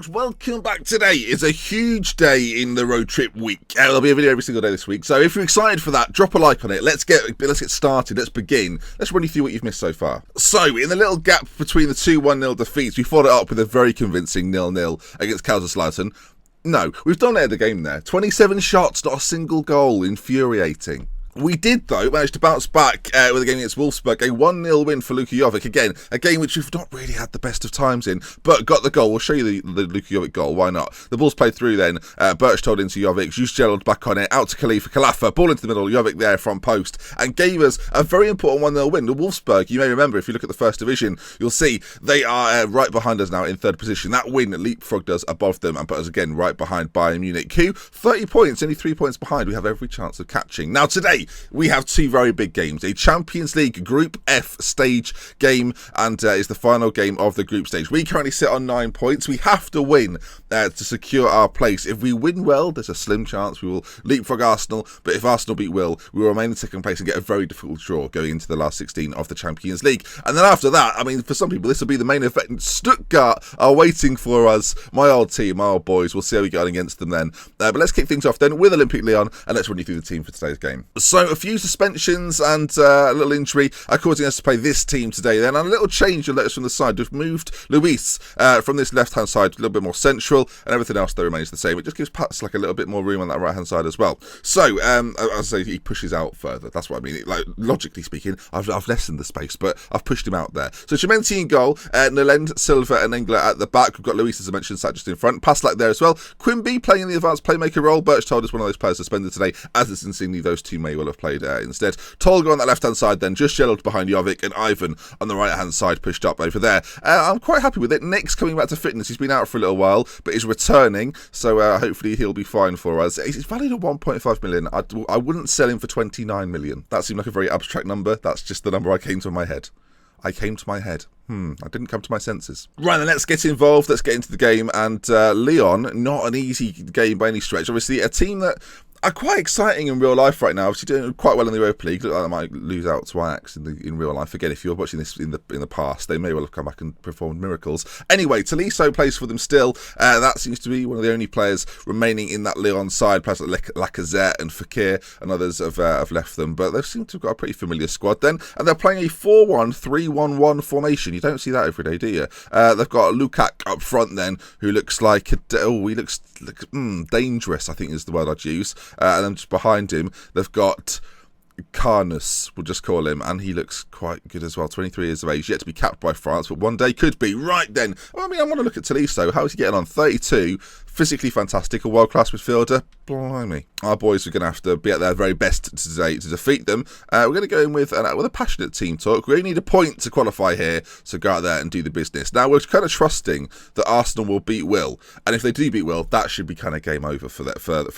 folks, welcome back. Today is a huge day in the road trip week. There'll be a video every single day this week, so if you're excited for that, drop a like on it. Let's get started, let's begin. Let's run you through what you've missed so far. So, in the little gap between the two 1-0 defeats, we followed it up with a very convincing 0-0 against Kaiserslautern. No, we've dominated the game there. 27 shots, not a single goal, infuriating. We did, though, manage to bounce back with a game against Wolfsburg, a 1-0 win for Luka Jovic. Again, a game which we've not really had the best of times in, but got the goal. We'll show you the Luka Jovic goal, why not? The ball's played through then, Berchtold into Jovic, Jusjelud back on it, out to Khalifa, ball into the middle, Jovic there, front post, and gave us a very important 1-0 win. The Wolfsburg, you may remember, if you look at the first division, you'll see they are right behind us now in third position. That win leapfrogged us above them and put us again right behind Bayern Munich, who, 30 points, only 3 points behind, we have every chance of catching. Now, today, we have two very big games. A Champions League Group F stage game, and is the final game of the group stage. We currently sit on 9 points. We have to win to secure our place. If we win well, there's a slim chance we will leapfrog Arsenal, but if Arsenal beat Will, we will remain in second place and get a very difficult draw going into the last 16 of the Champions League. And then after that, I mean, for some people, this will be the main event. Stuttgart are waiting for us. My old team, my old boys. We'll see how we get on against them then. But let's kick things off then with Olympic Lyon, and let's run you through the team for today's game. So, a few suspensions and a little injury are causing us to play this team today then, and a little change you'll notice from the side. We've moved Luis from this left hand side a little bit more central, and everything else though remains the same. It just gives Pats like a little bit more room on that right hand side as well. So as I say, he pushes out further, that's what I mean. Like, logically speaking, I've lessened the space, but I've pushed him out there. So Chimenti in goal, Nolend, Silva and Engler at the back. We've got Luis, as I mentioned, sat just in front. Paslak there as well. Quimby playing in the advanced playmaker role. Berchtold is one of those players suspended today, as is Insigne. Those two may well have played instead. Tolga on that left-hand side then, just Jelod behind Jovic, and Ivan on the right-hand side pushed up over there. I'm quite happy with it. Nick's coming back to fitness. He's been out for a little while, but he's returning, so hopefully he'll be fine for us. He's valued at 1.5 million. I wouldn't sell him for 29 million. That seemed like a very abstract number. That's just the number I came to in my head. I didn't come to my senses. Right, then let's get involved. Let's get into the game. And Lyon, not an easy game by any stretch. Obviously, a team that are quite exciting in real life right now. Obviously doing quite well in the Europa League. Look like they might lose out to Ajax in real life. Again, if you're watching this in the past, they may well have come back and performed miracles. Anyway, Tolisso plays for them still. That seems to be one of the only players remaining in that Lyon side. Players like Lacazette and Fekir and others have left them, but they seem to have got a pretty familiar squad then. And they're playing a 4-1-3-1-1 formation. You don't see that every day, do you? They've got Lukaku up front then, who looks like he looks dangerous, I think is the word I'd use. And then just behind him, they've got Carnus, we'll just call him, and he looks quite good as well. 23 years of age, yet to be capped by France, but one day could be. Right then, I mean, I want to look at Tolisso. How is he getting on? 32, physically fantastic, a world-class midfielder. Blimey. Our boys are going to have to be at their very best today to defeat them. We're going to go in with a passionate team talk. We only need a point to qualify here, so go out there and do the business. Now, we're kind of trusting that Arsenal will beat Will, and if they do beat Will, that should be kind of game over for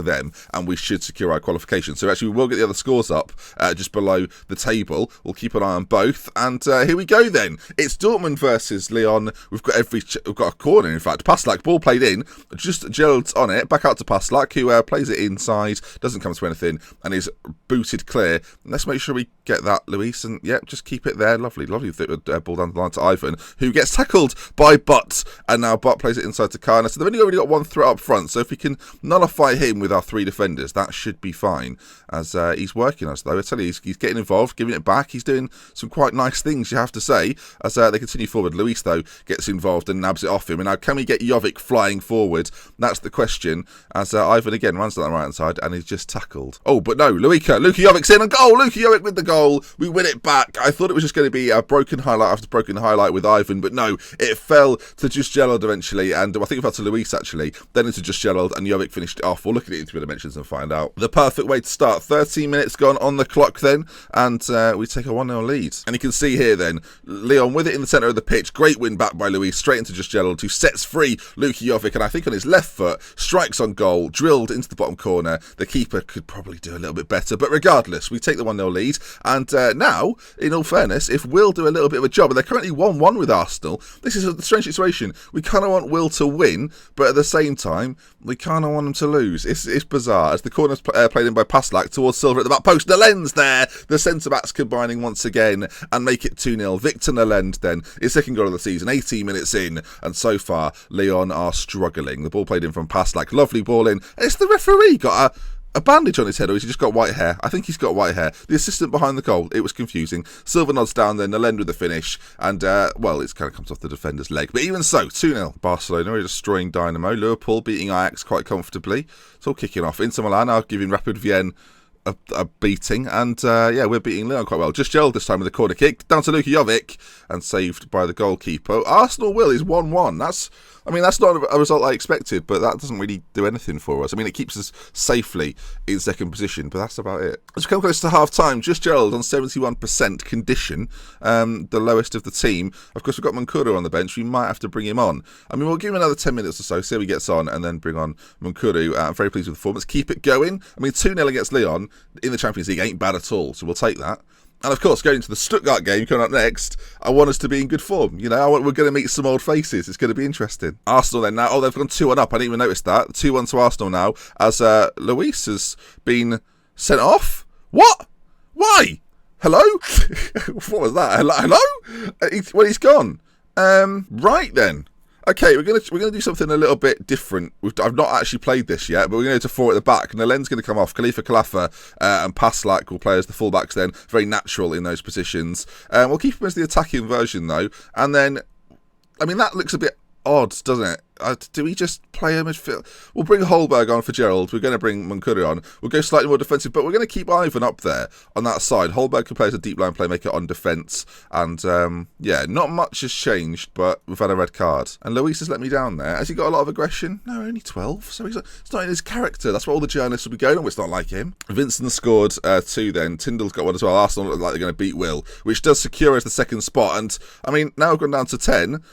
them, and we should secure our qualification. So actually, we will get the other scores up just below the table. We'll keep an eye on both, and here we go then. It's Dortmund versus Lyon. We've got a corner, in fact. Paslak, ball played in, just Gerald's on it, back out to Paslak, who plays it inside, doesn't come to anything, and is booted clear. Let's make sure we get that, Luis, and just keep it there. Lovely ball down the line to Ivan, who gets tackled by Butt, and now Butt plays it inside to Karna. So they've only already got one threat up front, so if we can nullify him with our 3 defenders, that should be fine, as he's working us, though. I tell you, he's getting involved, giving it back. He's doing some quite nice things, you have to say, as they continue forward. Luis, though, gets involved and nabs it off him, and now can we get Jovic flying forward? That's the question, as Ivan again runs down the right hand side and he's just tackled. Oh, but no, Luka Jovic's in, and goal! Luka Jovic with the goal. We win it back. I thought it was just going to be a broken highlight after broken highlight with Ivan, but no, it fell to just Jelod eventually, and I think it fell to Luis actually, then into just Jelod, and Jovic finished it off. We'll look at it in 3 dimensions and find out. The perfect way to start. 13 minutes gone on the clock then, and we take a 1-0 lead. And you can see here then, Lyon with it in the centre of the pitch. Great win back by Luis, straight into just Jelod, who sets free Luka Jovic, and I think on his left left foot, strikes on goal, drilled into the bottom corner. The keeper could probably do a little bit better, but regardless, we take the 1-0 lead. And now, in all fairness, if Will do a little bit of a job, and they're currently 1-1 with Arsenal, this is a strange situation. We kind of want Will to win, but at the same time, we kind of want him to lose. It's bizarre. As the corner's played in by Paslak towards Silva at the back post. Nalend's there. The centre-backs combining once again and make it 2-0. Victor Nalend then, his second goal of the season, 18 minutes in. And so far, Lyon are struggling. The ball played in from Paslak. Lovely ball in. And it's the referee got a bandage on his head, or has he just got white hair? I think he's got white hair. The assistant behind the goal, it was confusing. Silva nods down there, Nalend with the finish, and, well, it kind of comes off the defender's leg. But even so, 2-0. Barcelona are destroying Dynamo. Liverpool beating Ajax quite comfortably. It's all kicking off. Inter Milan are giving Rapid Vienna a beating, and yeah, we're beating Lyon quite well. Just Gerald this time with a corner kick, down to Luka Jovic, and saved by the goalkeeper. Arsenal will is 1-1. That's not a result I expected, but that doesn't really do anything for us. I mean, it keeps us safely in second position, but that's about it. As we come close to half-time, just Gerald on 71% condition, the lowest of the team. Of course, we've got Munkuru on the bench. We might have to bring him on. I mean, we'll give him another 10 minutes or so, see how he gets on, and then bring on Munkuru. I'm very pleased with the performance. Keep it going. I mean, 2-0 against Lyon in the Champions League ain't bad at all, so we'll take that. And of course, going into the Stuttgart game coming up next, I want us to be in good form. You know, we're going to meet some old faces. It's going to be interesting. Arsenal then now. Oh, they've gone 2-1 up. I didn't even notice that. 2-1 to Arsenal now, as Luis has been sent off. What? Why? Hello? What was that? Hello? He's gone. Right then. Okay, we're gonna do something a little bit different. I've not actually played this yet, but we're going to go to 4 at the back. Nalen's going to come off. Khalifa Kalafa and Paslak will play as the fullbacks then. Very natural in those positions. We'll keep him as the attacking version though. And then, I mean, that looks a bit odd, doesn't it? Do we just play a midfield? We'll bring Holberg on for Gerald. We're going to bring Munkuru on. We'll go slightly more defensive, but we're going to keep Ivan up there on that side. Holberg can play as a deep line playmaker on defence. And, yeah, not much has changed, but we've had a red card. And Luis has let me down there. Has he got a lot of aggression? No, only 12. So it's not in his character. That's what all the journalists will be going on. It's not like him. Vincent scored 2 then. Tyndall's got 1 as well. Arsenal look like they're going to beat Will, which does secure us the second spot. And, I mean, now we've gone down to 10.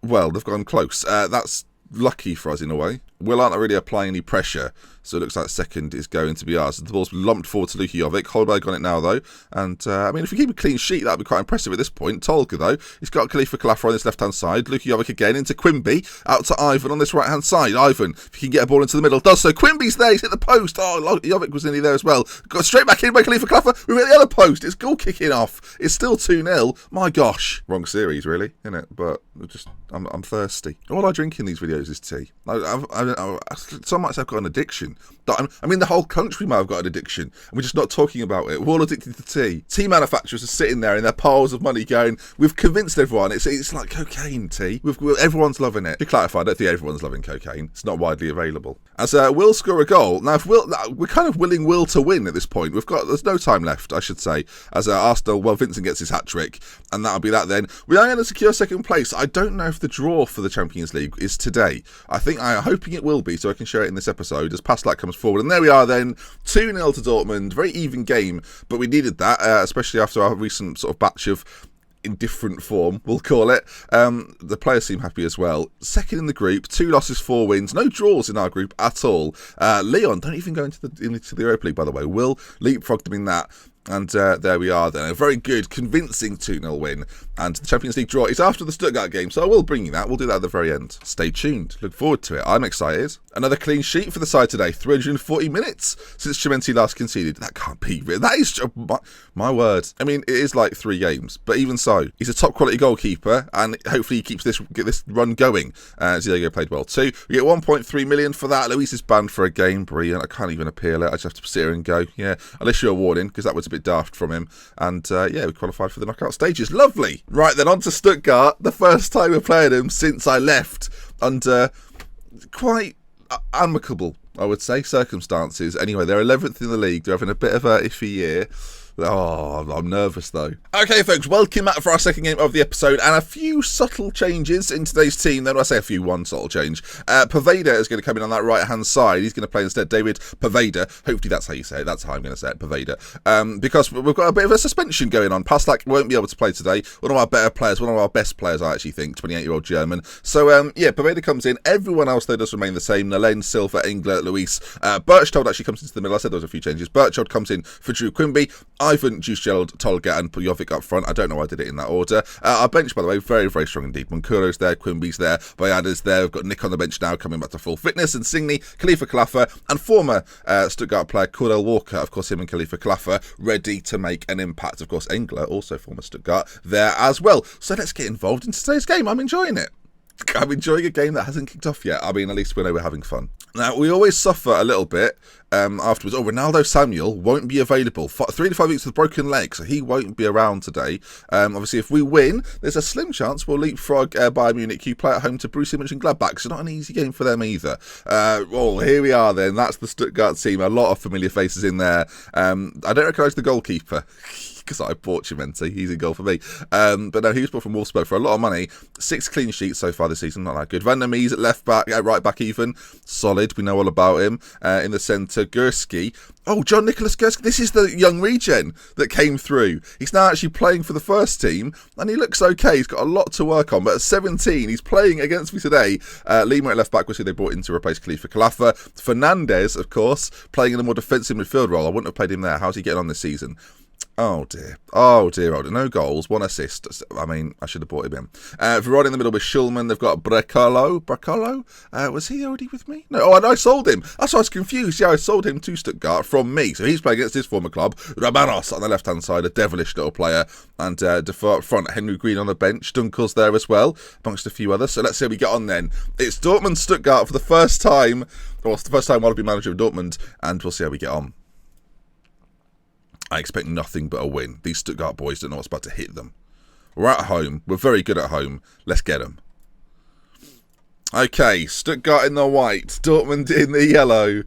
Well, they've gone close. That's lucky for us in a way. Will aren't really applying any pressure, so it looks like second is going to be ours. The ball's lumped forward to Luka Jovic. Holberg on it now, though. And, I mean, if we keep a clean sheet, that would be quite impressive at this point. Tolga, though, he's got Khalifa Kalafa on this left-hand side. Luka Jovic again into Quimby. Out to Ivan on this right-hand side. Ivan, if he can get a ball into the middle, does so. Quimby's there. He's hit the post. Oh, Jovic was nearly there as well. Got straight back in by Khalifa Kalafa. We've hit the other post. It's goal kicking off. It's still 2-0. My gosh. Wrong series, really, isn't it? But I'm thirsty. All I drink in these videos is tea. Some might say I've got an addiction. I mean, the whole country might have got an addiction, and we're just not talking about it. We're all addicted to tea. Tea manufacturers are sitting there in their piles of money going, we've convinced everyone. It's like cocaine tea. Everyone's loving it. To clarify, I don't think everyone's loving cocaine. It's not widely available. As Will score a goal. Now, if we're kind of willing Will to win at this point. There's no time left, I should say. As Arsenal, Vincent gets his hat-trick, and that'll be that then. We are going to secure second place. I don't know if the draw for the Champions League is today. I'm hoping it will be, so I can share it in this episode as Paslak comes forward. And there we are then, 2-0 to Dortmund. Very even game, but we needed that, especially after our recent sort of batch of indifferent form, we'll call it. The players seem happy as well. Second in the group, 2 losses, 4 wins. No draws in our group at all. Lyon don't even go into the Europa League, by the way. Will leapfrogged them in that. And there we are then. A very good, convincing 2-0 win. And the Champions League draw is after the Stuttgart game, so I will bring you that. We'll do that at the very end. Stay tuned. Look forward to it. I'm excited. Another clean sheet for the side today. 340 minutes since Chimenti last conceded. That can't be real. That is my word. I mean, it is like 3 games, but even so, he's a top quality goalkeeper, and hopefully he keeps get this run going. Ziego played well too. We get 1.3 million for that. Luis is banned for a game. Brilliant. I can't even appeal it. I just have to sit here and go, yeah, I'll issue a warning because that was a bit daft from him. And yeah, we qualified for the knockout stages. Lovely. Right then, on to Stuttgart. The first time we're playing them since I left, under quite amicable, I would say, circumstances. Anyway, they're 11th in the league. They're having a bit of a iffy year. Oh, I'm nervous though. Okay, folks, welcome back for our second game of the episode, and a few subtle changes in today's team. Then I say a few, one subtle change. Poveda is going to come in on that right-hand side. He's going to play instead David Poveda. Hopefully that's how you say it. That's how I'm going to say it, Poveda. Because we've got a bit of a suspension going on. Pastak won't be able to play today. One of our better players, one of our best players, I actually think, 28-year-old German. So, yeah, Poveda comes in. Everyone else, though, does remain the same. Nalen, Silva, Engler, Luis. Birchtold actually comes into the middle. I said there was a few changes. Birchtold comes in for Drew Quimby. Ivan, Juice Gerald, Tolga, and Jovic up front. I don't know why I did it in that order. Our bench, by the way, very, very strong indeed. Munkuro's there, Quimby's there, Bayada's there. We've got Nick on the bench now, coming back to full fitness, and Signe, Khalifa Kalafa, and former Stuttgart player Cordell Walker. Of course, him and Khalifa Kalafa ready to make an impact. Of course, Engler, also former Stuttgart, there as well. So let's get involved in today's game. I'm enjoying it. I'm enjoying a game that hasn't kicked off yet. I mean, at least we know we're having fun. Now, we always suffer a little bit afterwards. Oh, Ronaldo Samuel won't be available. 3 to 5 weeks with a broken leg, so he won't be around today. Obviously, if we win, there's a slim chance we'll leapfrog Bayern Munich, who play at home to Borussia Mönchengladbach. So not an easy game for them either. Well, here we are then. That's the Stuttgart team. A lot of familiar faces in there. I don't recognise the goalkeeper. Because I bought Chimente, he's in goal for me. But no, he was bought from Wolfsburg for a lot of money. 6 clean sheets so far this season, not that good. Van der Mees at left back, right back even. Solid, we know all about him. In the centre, Gursky. Oh, John Nicholas Gursky, this is the young regen that came through. He's now actually playing for the first team, and he looks okay. He's got a lot to work on, but at 17, he's playing against me today. Lima at left back was who they brought in to replace Khalifa Kalafa. Fernandez, of course, playing in a more defensive midfield role. I wouldn't have played him there. How's he getting on this season? Oh dear, oh dear. No goals, 1 assist. I mean, I should have brought him in. Verón in the middle with Schulman. They've got Brecalo. Was he already with me? No, and I sold him. That's why I was confused. Yeah, I sold him to Stuttgart from me. So he's playing against his former club. Romanos on the left-hand side, a devilish little player. And front, Henry Green on the bench. Dunkel's there as well, amongst a few others. So let's see how we get on then. It's Dortmund-Stuttgart for the first time. Well, it's the first time I'll be manager of Dortmund, and we'll see how we get on. I expect nothing but a win. These Stuttgart boys don't know what's about to hit them. We're at home. We're very good at home. Let's get them. Okay, Stuttgart in the white, Dortmund in the yellow.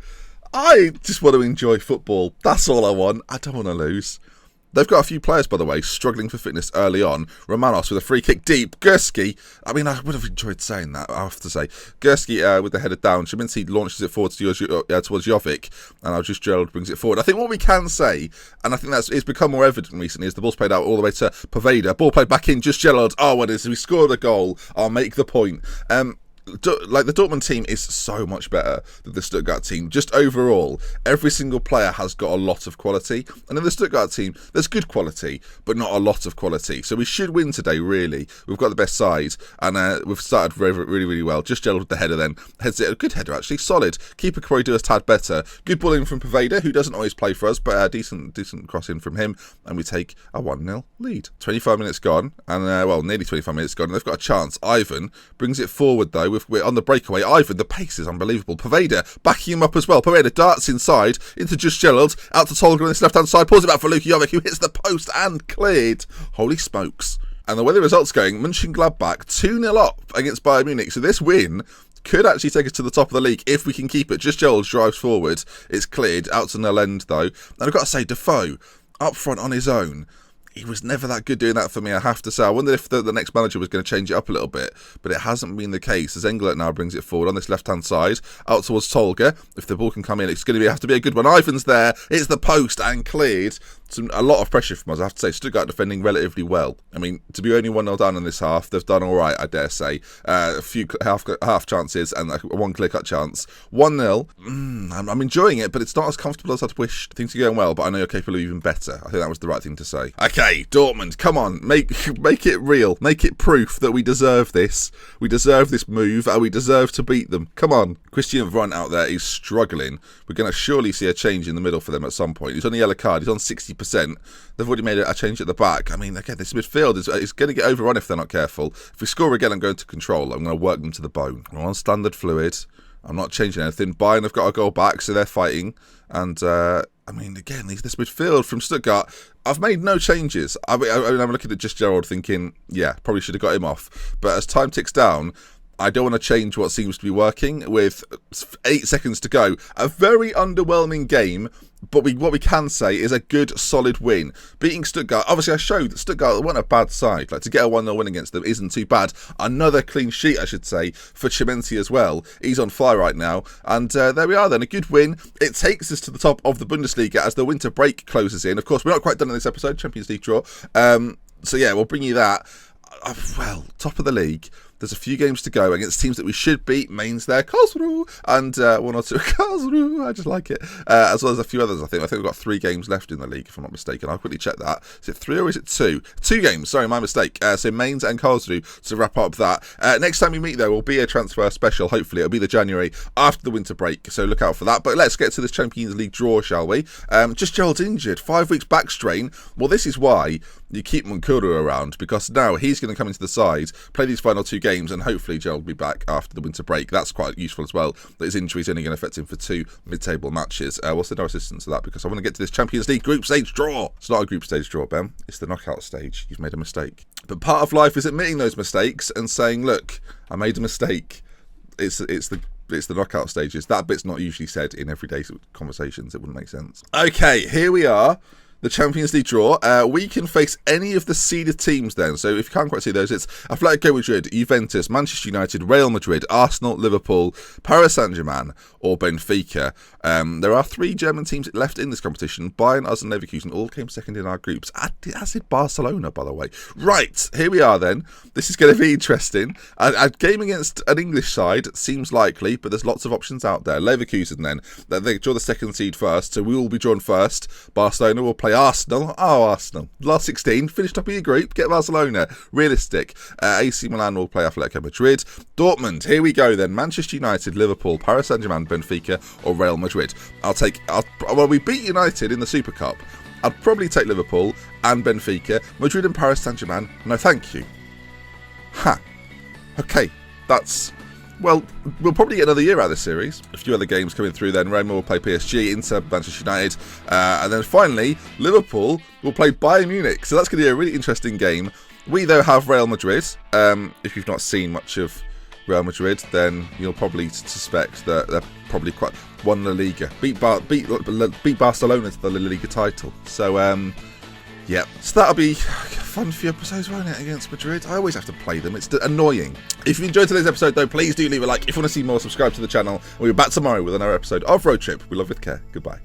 I just want to enjoy football. That's all I want. I don't want to lose. They've got a few players, by the way, struggling for fitness early on. Romanos with a free kick deep. Gursky, I mean, I would have enjoyed saying that, I have to say. Gursky with the header down. Chiminski launches it forward towards Jovic, and Juice Gerald brings it forward. I think what we can say, and I think it's become more evident recently, is the ball's played out all the way to Poveda. Ball played back in, Juice Gerald. Oh, what is it? We scored a goal. I'll make the point. Like, the Dortmund team is so much better than the Stuttgart team. Just overall, every single player has got a lot of quality. And in the Stuttgart team, there's good quality, but not a lot of quality. So we should win today, really. We've got the best side, and we've started really, really well. Just Gerald with the header then. Heads it. A good header, actually. Solid. Keeper could probably do a tad better. Good ball in from Poveda, who doesn't always play for us, but a decent cross in from him. And we take a 1-0 lead. 25 minutes gone, and, nearly 25 minutes gone, and they've got a chance. Ivan brings it forward, though. We're on the breakaway. Ivan, the pace is unbelievable. Poveda backing him up as well. Poveda darts inside into Just Gerald, out to Tolga on this left-hand side, pulls it back for Luka Jovic, who hits the post and cleared. Holy smokes. And the way the results going, Mönchengladbach 2-0 up against Bayern Munich. So this win could actually take us to the top of the league if we can keep it. Just Gerald drives forward. It's cleared. Out to Nalend, though. And I've got to say, Defoe, up front on his own. He was never that good doing that for me, I have to say. I wondered if the next manager was going to change it up a little bit, but it hasn't been the case, as Englert now brings it forward on this left-hand side, out towards Tolga. If the ball can come in, it's going to have to be a good one. Ivan's there, it's the post and cleared. A lot of pressure from us, I have to say. Stuttgart defending relatively well. I mean, to be only 1-0 down in this half, they've done all right, I dare say. A few half chances and one clear-cut chance. 1-0. I'm enjoying it, but it's not as comfortable as I'd wished. Things are going well, but I know you're capable of even better. I think that was the right thing to say. Okay, Dortmund, come on. Make it real. Make it proof that we deserve this. We deserve this move, and we deserve to beat them. Come on. Christian Vront out there is struggling. We're going to surely see a change in the middle for them at some point. He's on a yellow card. He's on 60%. They've already made a change at the back. I mean, again, this midfield is going to get overrun if they're not careful. If we score again, I'm going to control. I'm going to work them to the bone. We're on standard fluid. I'm not changing anything. Bayern have got a goal back, so they're fighting. And, I mean, again, this midfield from Stuttgart, I've made no changes. I'm looking at just Gerald thinking, yeah, probably should have got him off. But as time ticks down, I don't want to change what seems to be working with 8 seconds to go. A very underwhelming game, but what we can say is a good, solid win. Beating Stuttgart, obviously I showed that Stuttgart weren't a bad side. Like, to get a 1-0 win against them isn't too bad. Another clean sheet, I should say, for Chimenzi as well. He's on fire right now. And there we are then, a good win. It takes us to the top of the Bundesliga as the winter break closes in. Of course, we're not quite done in this episode, Champions League draw. So yeah, we'll bring you that. Well, top of the league. There's a few games to go against teams that we should beat. Mainz there, Karlsruhe, and 1 or 2 Karlsruhe. I just like it. As well as a few others, I think. I think we've got 3 games left in the league, if I'm not mistaken. I'll quickly check that. Is it 3 or is it 2? 2 games. Sorry, my mistake. So Mainz and Karlsruhe to wrap up that. Next time we meet, though, will be a transfer special. Hopefully, it'll be the January after the winter break. So look out for that. But let's get to this Champions League draw, shall we? Just Gerald's injured. 5 weeks back strain. Well, this is why you keep Munkuru around, because now he's going to come into the side, play these final 2 games, and hopefully Gerald will be back after the winter break. That's quite useful as well, that his injury is only going to affect him for 2 mid-table matches. What's the no assistance to that? Because I want to get to this Champions League group stage draw. It's not a group stage draw, Ben. It's the knockout stage. You've made a mistake. But part of life is admitting those mistakes and saying, look, I made a mistake. It's the knockout stages. That bit's not usually said in everyday conversations. It wouldn't make sense. Okay, here we are. The Champions League draw. We can face any of the seeded teams then. So if you can't quite see those, it's Atletico Madrid, Juventus, Manchester United, Real Madrid, Arsenal, Liverpool, Paris Saint-Germain or Benfica. There are 3 German teams left in this competition. Bayern, us and Leverkusen all came second in our groups. As did Barcelona, by the way. Right, here we are then. This is going to be interesting. A game against an English side seems likely, but there's lots of options out there. Leverkusen then. They draw the second seed first, so we will be drawn first. Barcelona will play Arsenal. Oh, Arsenal. Last 16, finish top of your group, get Barcelona. Realistic. AC Milan will play Atletico Madrid. Dortmund, here we go then. Manchester United, Liverpool, Paris Saint-Germain, Benfica or Real Madrid. Well, we beat United in the Super Cup. I'd probably take Liverpool and Benfica. Madrid and Paris Saint-Germain, no thank you. Okay, that's... Well, we'll probably get another year out of this series. A few other games coming through then. Roma will play PSG, Inter, Manchester United. And then finally, Liverpool will play Bayern Munich. So that's going to be a really interesting game. We, though, have Real Madrid. If you've not seen much of Real Madrid, then you'll probably suspect that they're probably quite... won La Liga. Beat Barcelona to the La Liga title. So, yeah, so that'll be a fun few episodes, won't it, against Madrid? I always have to play them. It's annoying. If you enjoyed today's episode, though, please do leave a like. If you want to see more, subscribe to the channel. We'll be back tomorrow with another episode of Road Trip. We love with care. Goodbye.